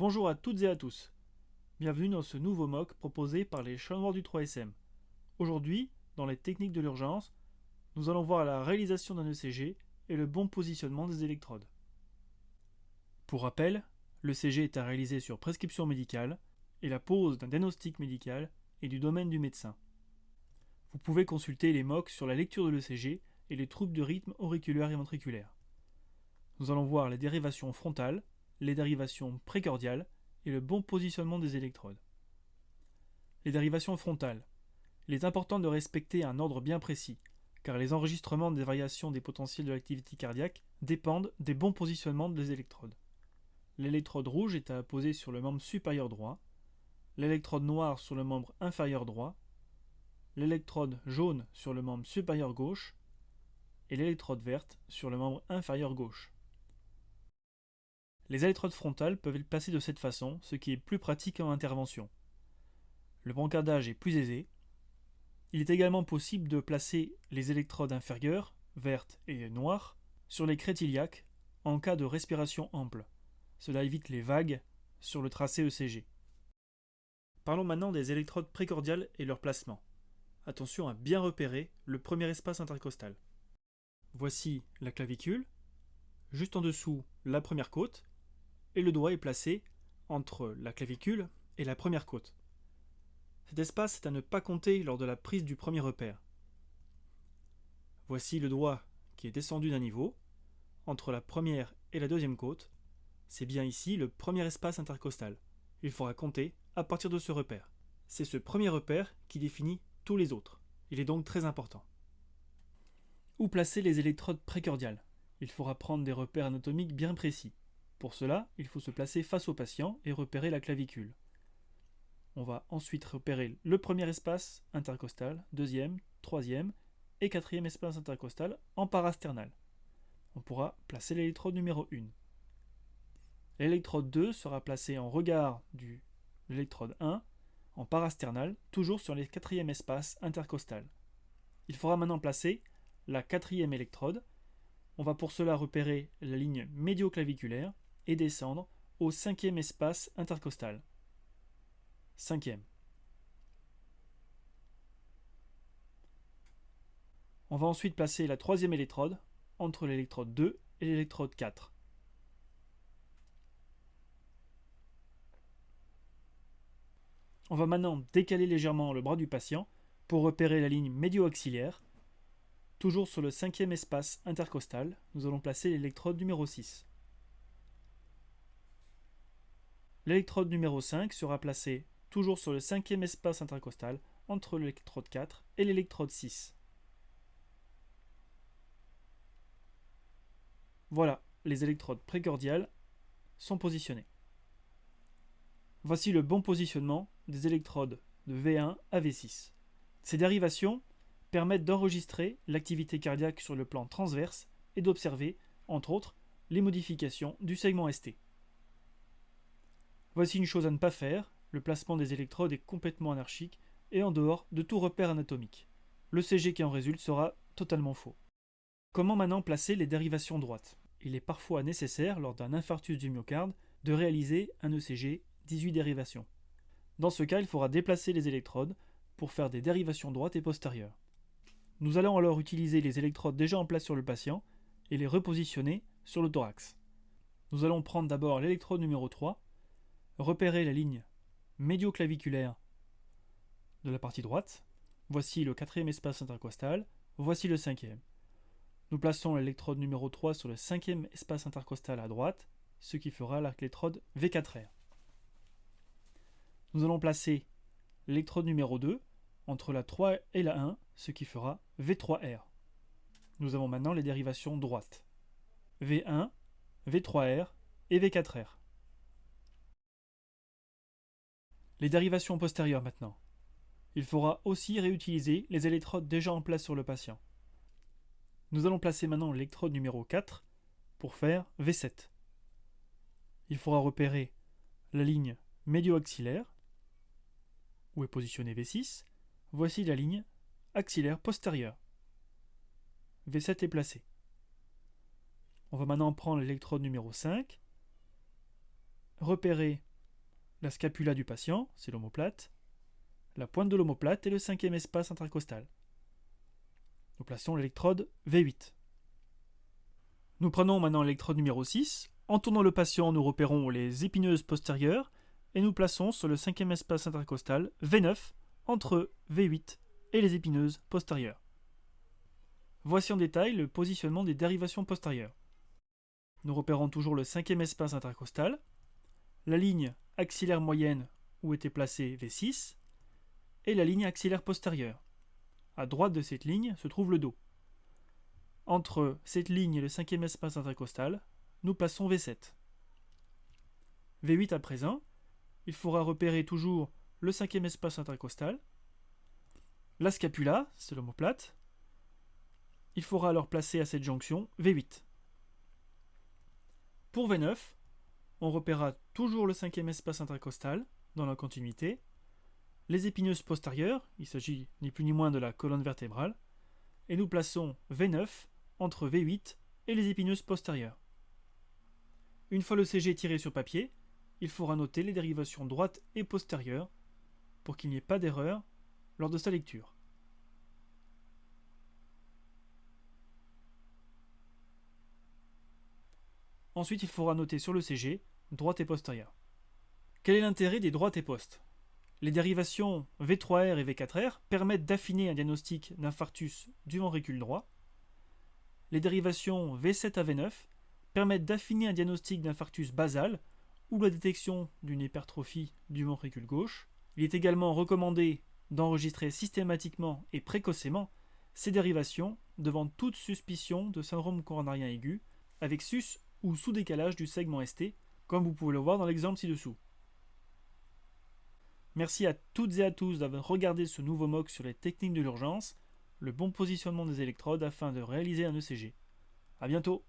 Bonjour à toutes et à tous. Bienvenue dans ce nouveau MOOC proposé par les Chats Noirs du 3SM. Aujourd'hui, dans les techniques de l'urgence, nous allons voir la réalisation d'un ECG et le bon positionnement des électrodes. Pour rappel, l'ECG est à réaliser sur prescription médicale et la pose d'un diagnostic médical est du domaine du médecin. Vous pouvez consulter les MOOC sur la lecture de l'ECG et les troubles de rythme auriculaire et ventriculaire. Nous allons voir les dérivations frontales, les dérivations précordiales et le bon positionnement des électrodes. Les dérivations frontales. Il est important de respecter un ordre bien précis, car les enregistrements des variations des potentiels de l'activité cardiaque dépendent des bons positionnements des électrodes. L'électrode rouge est à poser sur le membre supérieur droit, l'électrode noire sur le membre inférieur droit, l'électrode jaune sur le membre supérieur gauche et l'électrode verte sur le membre inférieur gauche. Les électrodes frontales peuvent être placées de cette façon, ce qui est plus pratique en intervention. Le brancardage est plus aisé. Il est également possible de placer les électrodes inférieures, vertes et noires, sur les crêtes iliaques en cas de respiration ample. Cela évite les vagues sur le tracé ECG. Parlons maintenant des électrodes précordiales et leur placement. Attention à bien repérer le premier espace intercostal. Voici la clavicule, juste en dessous la première côte, et le doigt est placé entre la clavicule et la première côte. Cet espace est à ne pas compter lors de la prise du premier repère. Voici le doigt qui est descendu d'un niveau, entre la première et la deuxième côte. C'est bien ici le premier espace intercostal. Il faudra compter à partir de ce repère. C'est ce premier repère qui définit tous les autres. Il est donc très important. Où placer les électrodes précordiales? Il faudra prendre des repères anatomiques bien précis. Pour cela, il faut se placer face au patient et repérer la clavicule. On va ensuite repérer le premier espace intercostal, deuxième, troisième et quatrième espace intercostal en parasternal. On pourra placer l'électrode numéro 1. L'électrode 2 sera placée en regard de l'électrode 1 en parasternal, toujours sur les quatrième espace intercostal. Il faudra maintenant placer la quatrième électrode. On va pour cela repérer la ligne médioclaviculaire et descendre au cinquième espace intercostal. Cinquième. On va ensuite placer la troisième électrode entre l'électrode 2 et l'électrode 4. On va maintenant décaler légèrement le bras du patient pour repérer la ligne médio-axillaire. Toujours sur le cinquième espace intercostal, nous allons placer l'électrode numéro 6. L'électrode numéro 5 sera placée toujours sur le cinquième espace intercostal entre l'électrode 4 et l'électrode 6. Voilà, les électrodes précordiales sont positionnées. Voici le bon positionnement des électrodes de V1 à V6. Ces dérivations permettent d'enregistrer l'activité cardiaque sur le plan transverse et d'observer, entre autres, les modifications du segment ST. Voici une chose à ne pas faire, le placement des électrodes est complètement anarchique et en dehors de tout repère anatomique. Le CG qui en résulte sera totalement faux. Comment maintenant placer les dérivations droites? Il est parfois nécessaire, lors d'un infarctus du myocarde, de réaliser un ECG 18 dérivations. Dans ce cas, il faudra déplacer les électrodes pour faire des dérivations droites et postérieures. Nous allons alors utiliser les électrodes déjà en place sur le patient et les repositionner sur le thorax. Nous allons prendre d'abord l'électrode numéro 3, repérer la ligne médioclaviculaire de la partie droite. Voici le quatrième espace intercostal, voici le cinquième. Nous plaçons l'électrode numéro 3 sur le cinquième espace intercostal à droite, ce qui fera l'électrode V4R. Nous allons placer l'électrode numéro 2 entre la 3 et la 1, ce qui fera V3R. Nous avons maintenant les dérivations droites. V1, V3R et V4R. Les dérivations postérieures maintenant. Il faudra aussi réutiliser les électrodes déjà en place sur le patient. Nous allons placer maintenant l'électrode numéro 4 pour faire V7. Il faudra repérer la ligne médio-axillaire, où est positionné V6. Voici la ligne axillaire postérieure. V7 est placé. On va maintenant prendre l'électrode numéro 5, repérer la scapula du patient, c'est l'omoplate, la pointe de l'omoplate et le cinquième espace intercostal. Nous plaçons l'électrode V8. Nous prenons maintenant l'électrode numéro 6. En tournant le patient, nous repérons les épineuses postérieures et nous plaçons sur le cinquième espace intercostal V9 entre V8 et les épineuses postérieures. Voici en détail le positionnement des dérivations postérieures. Nous repérons toujours le cinquième espace intercostal, la ligne axillaire moyenne où était placé V6 et la ligne axillaire postérieure. À droite de cette ligne se trouve le dos. Entre cette ligne et le cinquième espace intercostal, nous plaçons V7. V8 à présent, il faudra repérer toujours le cinquième espace intercostal, la scapula, c'est l'omoplate. Il faudra alors placer à cette jonction V8. Pour V9, on repérera toujours le cinquième espace intercostal dans la continuité, les épineuses postérieures, il s'agit ni plus ni moins de la colonne vertébrale, et nous plaçons V9 entre V8 et les épineuses postérieures. Une fois le CG tiré sur papier, il faudra noter les dérivations droite et postérieures pour qu'il n'y ait pas d'erreur lors de sa lecture. Ensuite, il faudra noter sur le CG droite et postérieure. Quel est l'intérêt des droites et postes ? Les dérivations V3R et V4R permettent d'affiner un diagnostic d'infarctus du ventricule droit. Les dérivations V7 à V9 permettent d'affiner un diagnostic d'infarctus basal ou la détection d'une hypertrophie du ventricule gauche. Il est également recommandé d'enregistrer systématiquement et précocement ces dérivations devant toute suspicion de syndrome coronarien aigu avec sus ou sous-décalage du segment ST, comme vous pouvez le voir dans l'exemple ci-dessous. Merci à toutes et à tous d'avoir regardé ce nouveau MOOC sur les techniques de l'urgence, le bon positionnement des électrodes afin de réaliser un ECG. À bientôt.